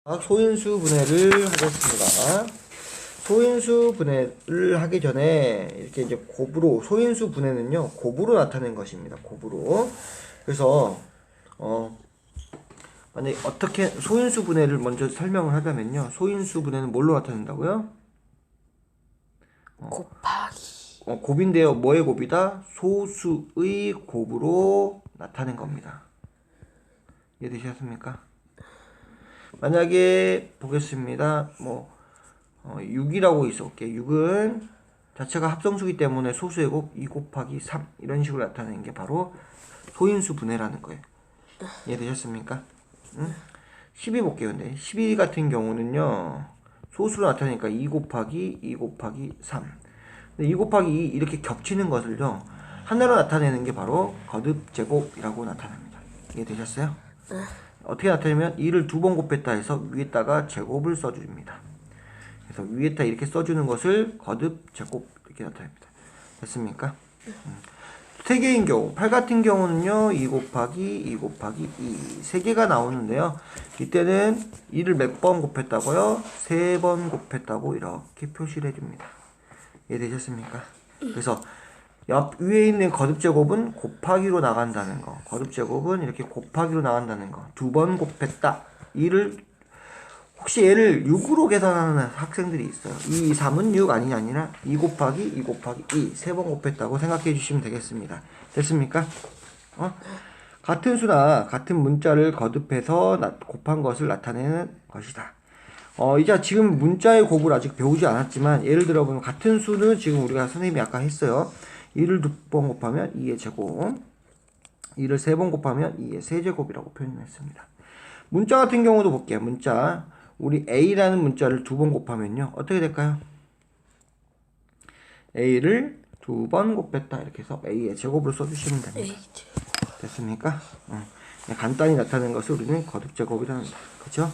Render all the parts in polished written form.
소인수 분해를 하겠습니다. 소인수 분해를 하기 전에 이렇게 이제 곱으로, 소인수 분해는요 곱으로 나타낸 것입니다. 곱으로. 그래서 만약에 어떻게 소인수 분해를 먼저 설명을 하자면요, 소인수 분해는 뭘로 나타낸다고요? 곱하기. 곱인데요, 뭐의 곱이다? 소수의 곱으로 나타낸 겁니다. 이해되셨습니까? 만약에 보겠습니다. 6이라고 있어볼게요. 6은 자체가 합성수기 때문에 소수의 곱 2 곱하기 3 이런 식으로 나타내는 게 바로 소인수 분해라는 거예요. 이해되셨습니까? 응? 12 볼게요. 근데 12 같은 경우는요, 소수로 나타내니까 2 곱하기 2 곱하기 3. 근데 2 곱하기 2 이렇게 겹치는 것을요 하나로 나타내는 게 바로 거듭 제곱이라고 나타납니다. 이해되셨어요? 어떻게 나타내면 2를 2번 곱했다 해서 위에다가 제곱을 써줍니다. 그래서 위에다 이렇게 써주는 것을 거듭 제곱 이렇게 나타냅니다. 됐습니까? 3개인 경우, 8 같은 경우는요 2 곱하기 2 곱하기 2 3개가 나오는데요, 이때는 2를 몇 번 곱했다고요? 3번 곱했다고 이렇게 표시를 해줍니다. 이해되셨습니까? 그래서 옆 위에 있는 거듭 제곱은 곱하기로 나간다는 거, 거듭 제곱은 이렇게 곱하기로 나간다는 거, 2번 곱했다. 이를 혹시 얘를 6으로 계산하는 학생들이 있어요. 2, 3은 6 아니냐, 2 곱하기 2 곱하기 2 3번 곱했다고 생각해 주시면 되겠습니다. 됐습니까? 같은 수나 같은 문자를 거듭해서 곱한 것을 나타내는 것이다. 이제 지금 문자의 곱을 아직 배우지 않았지만, 예를 들어 보면 같은 수는 지금 우리가 선생님이 아까 했어요. 2를 2번 곱하면 2의 제곱, 2를 3번 곱하면 2의 세제곱이라고 표현했습니다. 문자 같은 경우도 볼게요. 문자, 우리 A라는 문자를 2번 곱하면요 어떻게 될까요? A를 2번 곱했다 이렇게 해서 A의 제곱으로 써주시면 됩니다. 됐습니까? 간단히 나타낸 것을 우리는 거듭 제곱이라고 합니다. 그쵸?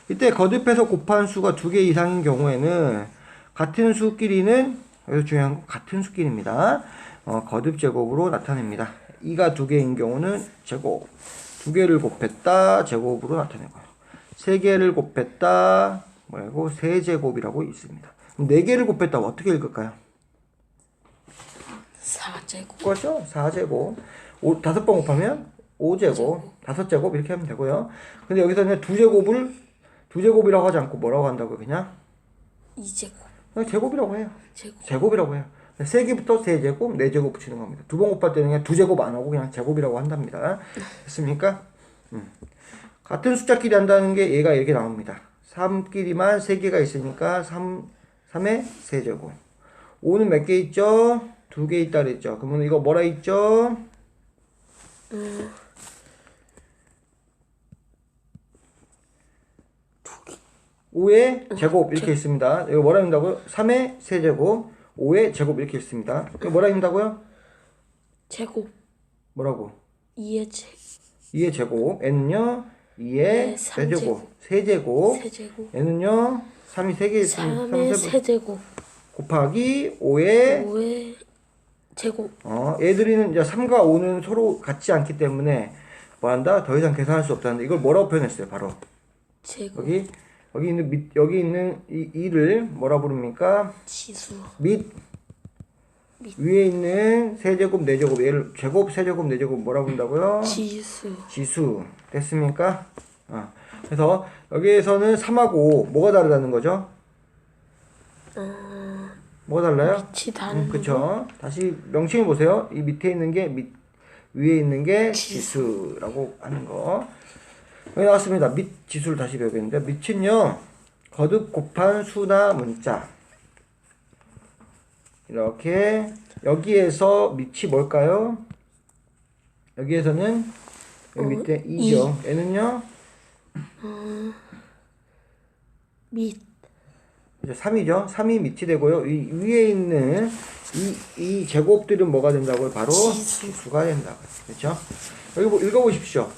이때 거듭해서 곱한 수가 2개 이상인 경우에는 같은 수끼리는, 여기서 중요한 건 같은 수끼리입니다. 거듭 제곱으로 나타냅니다. 2가 2개인 경우는 제곱, 2개를 곱했다 제곱으로 나타내고요. 3개를 곱했다 뭐라고? 세제곱이라고 있습니다. 그럼 4개를 곱했다고 어떻게 읽을까요? 4제곱. 그렇죠? 4제곱. 5번 곱하면 5제곱, 5제곱 이렇게 하면 되고요. 근데 여기서는 2제곱이라고 하지 않고 뭐라고 한다고요? 그냥 2제곱. 그냥 제곱이라고 해요. 제곱. 제곱이라고 해요. 3개부터 세제곱, 4제곱 붙이는 겁니다. 2번 곱할 때는 그냥 2제곱 안 하고 그냥 제곱이라고 한답니다. 됐습니까? 같은 숫자끼리 한다는 게 얘가 이렇게 나옵니다. 3끼리만 3개가 있으니까 3의 세제곱. 5는 몇 개 있죠? 2개 있다 그랬죠. 그러면 이거 뭐라 있죠? 5의 제곱 이렇게 있습니다. 이거 뭐라 한다고요? 3의 세제곱, 5의 제곱 이렇게 있습니다. 이거 뭐라 한다고요? 제곱. 뭐라고? 2의 2의 제곱. n은요 2의 세제곱. 세제곱. n은요 3이 3개 있으면 3의 세제곱 곱하기 5의 제곱. 얘들이는 이제 3과 5는 서로 같지 않기 때문에 뭐한다? 더 이상 계산할 수 없다는데, 이걸 뭐라고 표현했어요? 바로 제곱. 여기 있는 이 2를 뭐라 부릅니까? 지수. 위에 있는 세제곱, 4제곱, 얘를 제곱, 세제곱, 4제곱 뭐라 부른다고요? 지수. 됐습니까? 그래서 여기에서는 3하고 뭐가 다르다는 거죠? 뭐가 달라요? 밑이 다른 그쵸. 다시 명칭을 보세요. 이 밑에 있는 게 위에 있는 게 지수라고 하는 거. 여기 나왔습니다. 밑 지수를 다시 배우겠는데, 밑은요 거듭 곱한 수나 문자, 이렇게 여기에서 밑이 뭘까요? 여기에서는 여기 밑에 2죠. 얘는요 밑. 이제 3이죠. 3이 밑이 되고요. 이 위에 있는 이 제곱들은 뭐가 된다고요? 바로 지수가 된다고요. 그렇죠? 여기 읽어보십시오.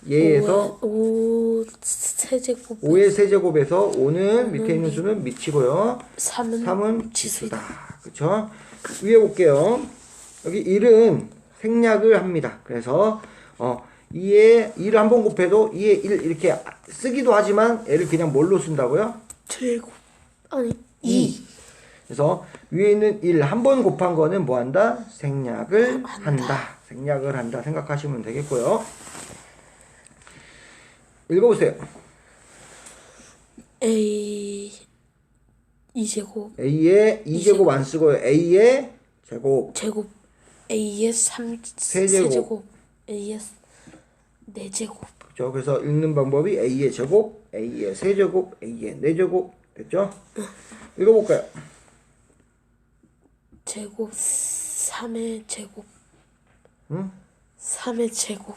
얘에서 5의 세제곱에서 5는 밑에 있는 수는 밑이고요. 3은 지수다. 그쵸? 위에 볼게요. 여기 1은 생략을 합니다. 그래서 2에 2를 한 번 곱해도 2에 1 이렇게 쓰기도 하지만 얘를 그냥 뭘로 쓴다고요? 제곱. 아니, 2. 그래서 위에 있는 1 한 번 곱한 거는 뭐 한다? 생략을 한다. 생략을 한다 생각하시면 되겠고요. 읽어보세요. A 2제곱. A의 2제곱 안 쓰고요. A의 제곱. 제곱. A의 3 세제곱. 세제곱. A의 4제곱. 그렇죠. 그래서 읽는 방법이 A의 제곱, A의 세제곱, A의 4제곱 됐죠? 읽어볼까요? 제곱 3의 제곱. 응? 3의 제곱.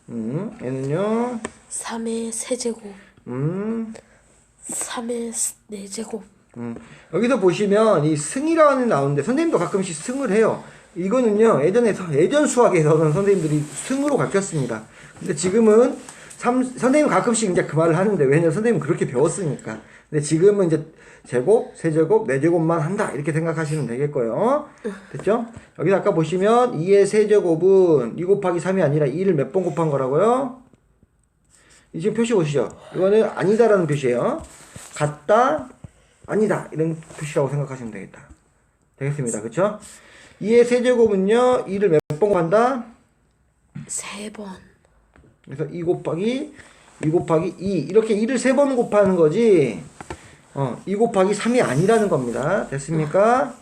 얘는요. 3의 세제곱. 3의 4제곱. 여기서 보시면 이 승이라는 나오는데 선생님도 가끔씩 승을 해요. 이거는요 예전 수학에서는 선생님들이 승으로 가르쳤습니다. 근데 지금은 선생님 가끔씩 이제 그 말을 하는데 왜냐면 선생님 그렇게 배웠으니까. 근데 지금은 이제 제곱, 세제곱, 4제곱만 한다 이렇게 생각하시면 되겠고요. 됐죠? 여기서 아까 보시면 2의 세제곱은 2 곱하기 3이 아니라 2를 몇 번 곱한 거라고요? 이 지금 표시 보시죠. 이거는 아니다라는 표시예요. 같다, 아니다 이런 표시라고 생각하시면 되겠습니다. 그쵸? 2의 세제곱은요 2를 몇 번 곱한다? 3번. 그래서 2 곱하기 2 이렇게 2를 3번 곱하는 거지 2 곱하기 3이 아니라는 겁니다. 됐습니까?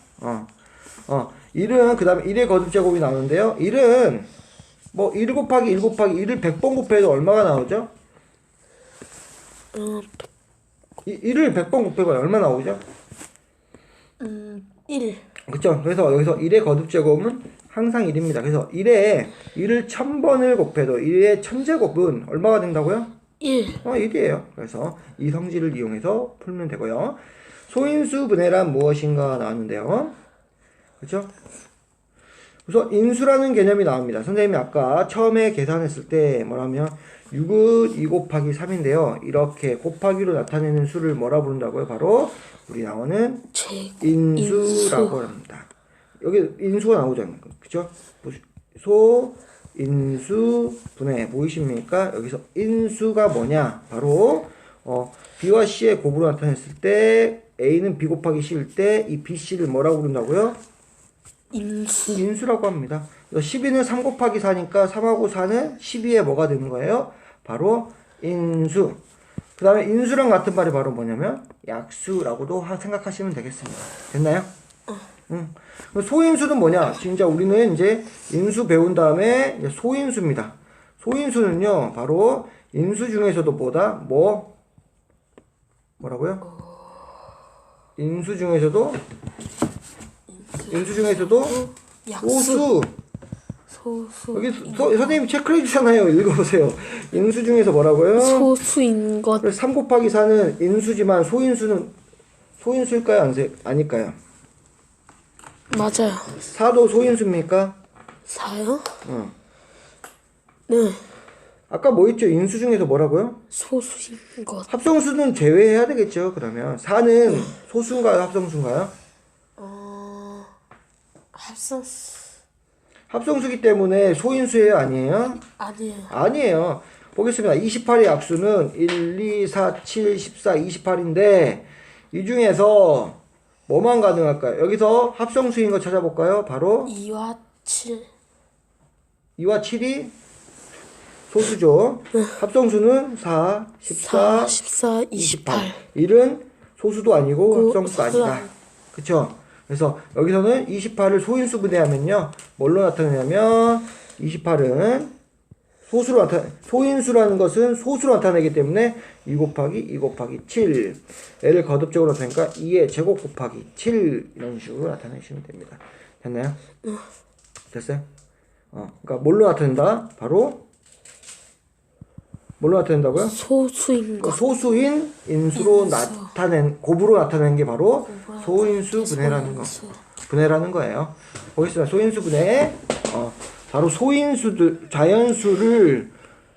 1은 그 다음에 1의 거듭제곱이 나오는데요. 1은 뭐 1 곱하기 1 곱하기 1을 100번 곱해도 얼마가 나오죠? 1을 100번 곱해봐요. 얼마 나오죠? 1. 그쵸? 그래서 여기서 1의 거듭제곱은 항상 1입니다. 그래서 1을 1000번을 곱해도 1의 1000제곱은 얼마가 된다고요? 1. 1이에요. 그래서 이 성질을 이용해서 풀면 되고요. 소인수 분해란 무엇인가 나왔는데요. 그쵸? 그래서 인수라는 개념이 나옵니다. 선생님이 아까 처음에 계산했을 때 뭐라면 6은 2 곱하기 3인데요. 이렇게 곱하기로 나타내는 수를 뭐라 부른다고요? 바로 우리 나오는 인수라고 합니다. 여기 인수가 나오잖아요. 그쵸? 인수 분해 보이십니까? 여기서 인수가 뭐냐? 바로 B와 C의 곱으로 나타냈을 때 A는 B 곱하기 C일 때 이 B, C를 뭐라고 부른다고요? 인수라고 합니다. 12는 3 곱하기 4니까 3하고 4는 12에 뭐가 되는 거예요? 바로 인수. 그 다음에 인수랑 같은 말이 바로 뭐냐면 약수라고도 생각하시면 되겠습니다. 됐나요? 소인수는 뭐냐? 진짜 우리는 이제 인수 배운 다음에 이제 소인수입니다. 소인수는요, 바로 인수 중에서도 뭐라고요? 인수 중에서도 약수. 소수. 여기 선생님 체크해 주잖아요. 읽어보세요. 인수 중에서 뭐라고요? 소수인 것. 그래서 3 곱하기 4는 인수지만 소인수는 소인수일까요? 아닐까요? 맞아요. 4도 소인수입니까? 4요? 응. 네. 아까 뭐 있죠? 인수 중에서 뭐라고요? 소수인 것. 합성수는 제외해야 되겠죠. 그러면 4는 소수인가요? 합성수인가요? 합성수기 때문에 소인수예요? 아니에요? 아니에요. 아니에요. 보겠습니다. 28의 약수는 1, 2, 4, 7, 14, 28인데 이 중에서 뭐만 가능할까요? 여기서 합성수인 거 찾아볼까요? 바로 2와 7. 2와 7이 소수죠. 합성수는 4, 14, 14, 28. 1은 소수도 아니고 합성수도 소수 아니다. 그쵸? 그래서 여기서는 28을 소인수 분해하면요. 뭘로 나타내냐면 28은 소인수라는 것은 소수로 나타내기 때문에 2 곱하기 7 얘를 거듭적으로 나타내니까 2의 제곱 곱하기 7 이런 식으로 나타내시면 됩니다. 됐나요? 됐어요? 그러니까 뭘로 나타낸다? 바로 뭘로 나타낸다고요? 소수인 것. 소수인 인수로 곱으로 나타내는 게 바로 소인수 분해라는 거. 분해라는 거예요. 보겠습니다. 소인수 분해. 바로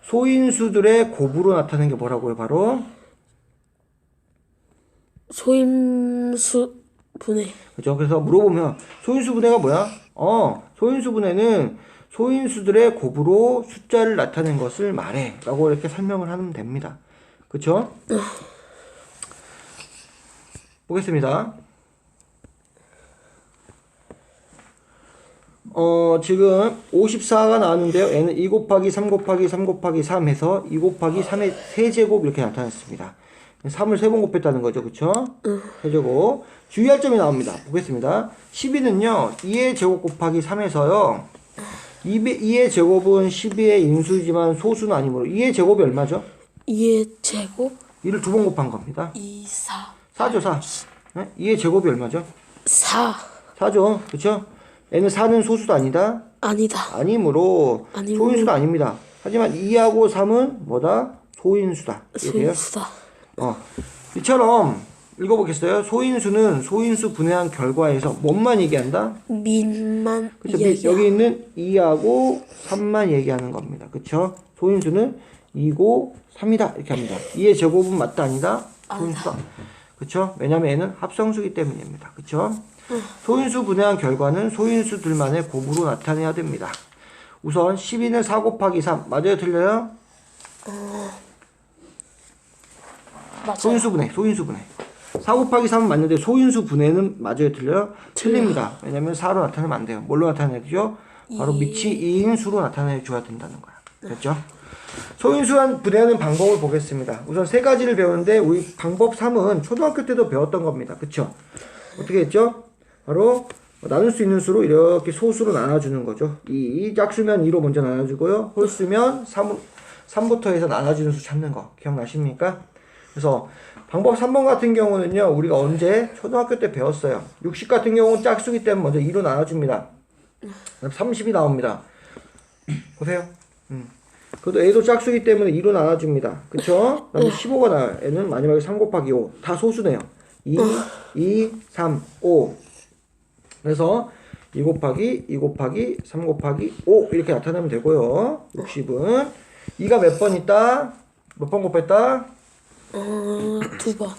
소인수들의 곱으로 나타내는 게 뭐라고요? 바로 소인수 분해. 그죠? 그래서 물어보면 소인수 분해가 뭐야? 소인수 분해는 소인수들의 곱으로 숫자를 나타낸 것을 말해 라고 이렇게 설명을 하면 됩니다. 그쵸? 보겠습니다. 지금 54가 나왔는데요. 얘는 2 곱하기 3 곱하기 3 곱하기 3 해서 2 곱하기 3의 세제곱 이렇게 나타났습니다. 3을 3번 곱했다는 거죠. 그쵸? 세제곱. 주의할 점이 나옵니다. 보겠습니다. 12는요. 2의 제곱 곱하기 3에서요. 2의 제곱은 12의 인수지만 소수는 아니므로 2의 제곱이 얼마죠? 2의 제곱 2를 2번 곱한 겁니다. 2, 4 4죠, 4. 네? 2의 제곱이 얼마죠? 4 4죠. 그쵸? 얘는 4는 소수도 아니다. 아니다. 아니므로 소인수도 아닙니다. 하지만 2하고 3은 뭐다? 소인수다. 이렇게 돼요. 소인수다. 이처럼 읽어보겠어요? 소인수는 소인수 분해한 결과에서 뭔만 얘기한다? 민만 그쵸? 이야기야. 여기 있는 2하고 3만 얘기하는 겁니다. 그쵸? 소인수는 2고 3이다. 이렇게 합니다. 2의 제곱은 맞다 아니다? 소인수다. 그쵸? 왜냐면 얘는 합성수기 때문입니다. 그쵸? 소인수 분해한 결과는 소인수들만의 곱으로 나타내야 됩니다. 우선 12는 4 곱하기 3. 맞아요? 틀려요? 맞아요. 소인수 분해. 4 곱하기 3은 맞는데 소인수 분해는 맞아요? 틀려요? 틀립니다. 왜냐면 4로 나타내면 안 돼요. 뭘로 나타내죠? 바로 밑이 2인 수로 나타내줘야 된다는 거야. 됐죠? 소인수한 분해하는 방법을 보겠습니다. 우선 세 가지를 배우는데 우리 방법 3은 초등학교 때도 배웠던 겁니다. 그쵸? 어떻게 했죠? 바로 나눌 수 있는 수로 이렇게 소수로 나눠주는 거죠. 이 짝수면 2로 먼저 나눠주고요. 홀수면 3부터 해서 나눠주는 수 찾는 거 기억나십니까? 그래서 방법 3번 같은 경우는요. 우리가 언제? 초등학교 때 배웠어요. 60 같은 경우는 짝수기 때문에 먼저 2로 나눠줍니다. 30이 나옵니다. 보세요. 그래도 A도 짝수기 때문에 2로 나눠줍니다. 그쵸? 그 다음에 15가 나와요. N은 마지막에 3 곱하기 5. 다 소수네요. 2, 3, 5. 그래서 2 곱하기 3 곱하기 5 이렇게 나타내면 되고요. 60은 2가 몇 번 있다? 몇 번 곱했다? 2번.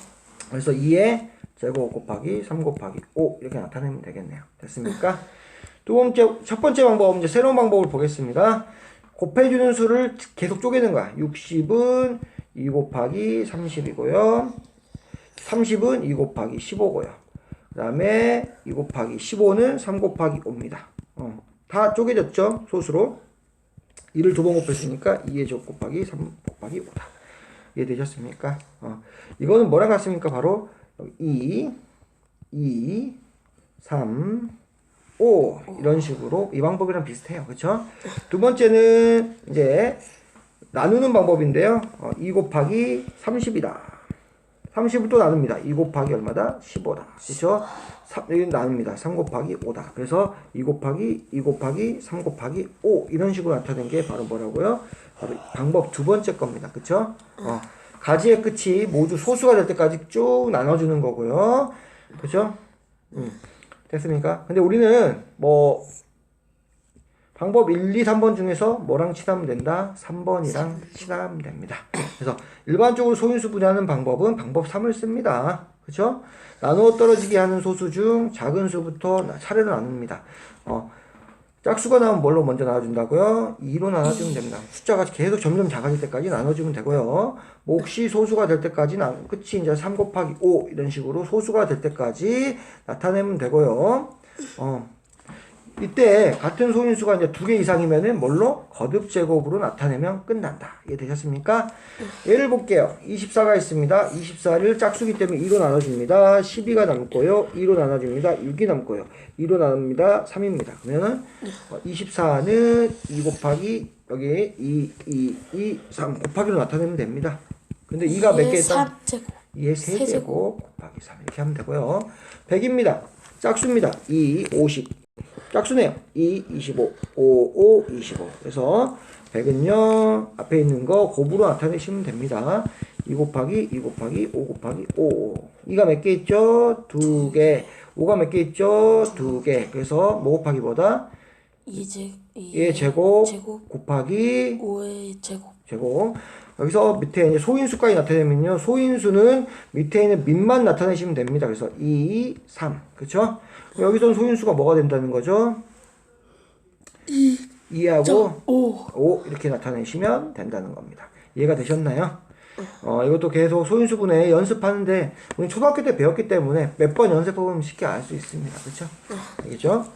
그래서 2의 제곱 곱하기 3 곱하기 5 이렇게 나타내면 되겠네요. 됐습니까? 첫 번째 방법, 이제 새로운 방법을 보겠습니다. 곱해주는 수를 계속 쪼개는 거야. 60은 2 곱하기 30이고요. 30은 2 곱하기 15고요. 그 다음에 2 곱하기 15는 3 곱하기 5입니다. 다 쪼개졌죠? 소수로. 2를 2번 곱했으니까 2의 제곱 곱하기 3 곱하기 5다. 이해되셨습니까? 이거는 뭐랑 같습니까? 바로 2, 3, 5 이런 식으로 이 방법이랑 비슷해요. 그쵸? 두 번째는 이제 나누는 방법인데요. 2 곱하기 30이다. 30을 또 나눕니다. 2 곱하기 얼마다? 15다. 그쵸? 3 나눕니다. 3 곱하기 5다. 그래서 2 곱하기 3 곱하기 5 이런 식으로 나타낸 게 바로 뭐라고요? 바로 방법 두 번째 겁니다. 그쵸? 가지의 끝이 모두 소수가 될 때까지 쭉 나눠주는 거고요. 그쵸? 됐습니까? 근데 우리는 뭐 방법 1, 2, 3번 중에서 뭐랑 친하면 된다? 3번이랑 친하면 됩니다. 그래서 일반적으로 소인수 분해하는 방법은 방법 3을 씁니다. 그쵸? 나누어 떨어지게 하는 소수 중 작은 수부터 차례로 나눕니다. 짝수가 나오면 뭘로 먼저 나눠준다고요? 2로 나눠주면 됩니다. 숫자가 계속 점점 작아질 때까지 나눠주면 되고요. 몫이 소수가 될 때까지 끝이 이제 3 곱하기 5 이런 식으로 소수가 될 때까지 나타내면 되고요. 이때 같은 소인수가 이제 2개 이상이면은 뭘로? 거듭 제곱으로 나타내면 끝난다. 이해되셨습니까? 예를 볼게요. 24가 있습니다. 24를 짝수기 때문에 2로 나눠줍니다. 12가 남고요. 2로 나눠줍니다. 6이 남고요. 2로 나눕니다. 3입니다. 그러면은 24는 2 곱하기 여기 2, 3 곱하기로 나타내면 됩니다. 근데 2가 몇 개 있다? 3제곱. 2의 세제곱 곱하기 3 이렇게 하면 되고요. 100입니다. 짝수입니다. 2, 50. 짝수네요. 2, 25, 5, 25. 그래서 100은요, 앞에 있는 거 곱으로 나타내시면 됩니다. 2 곱하기 5 곱하기 5. 2가 몇 개 있죠? 2개. 5가 몇 개 있죠? 2개. 그래서 뭐 곱하기 뭐다? 2의 제곱 곱하기 5의 제곱. 여기서 밑에 이제 소인수까지 나타내면요. 소인수는 밑에 있는 밑만 나타내시면 됩니다. 그래서 2, 3. 그쵸? 여기서는 소인수가 뭐가 된다는 거죠? 2하고 5. 5 이렇게 나타내시면 된다는 겁니다. 이해가 되셨나요? 이것도 계속 소인수분해 연습하는데 우리 초등학교 때 배웠기 때문에 몇 번 연습해보면 쉽게 알 수 있습니다. 그쵸? 알겠죠?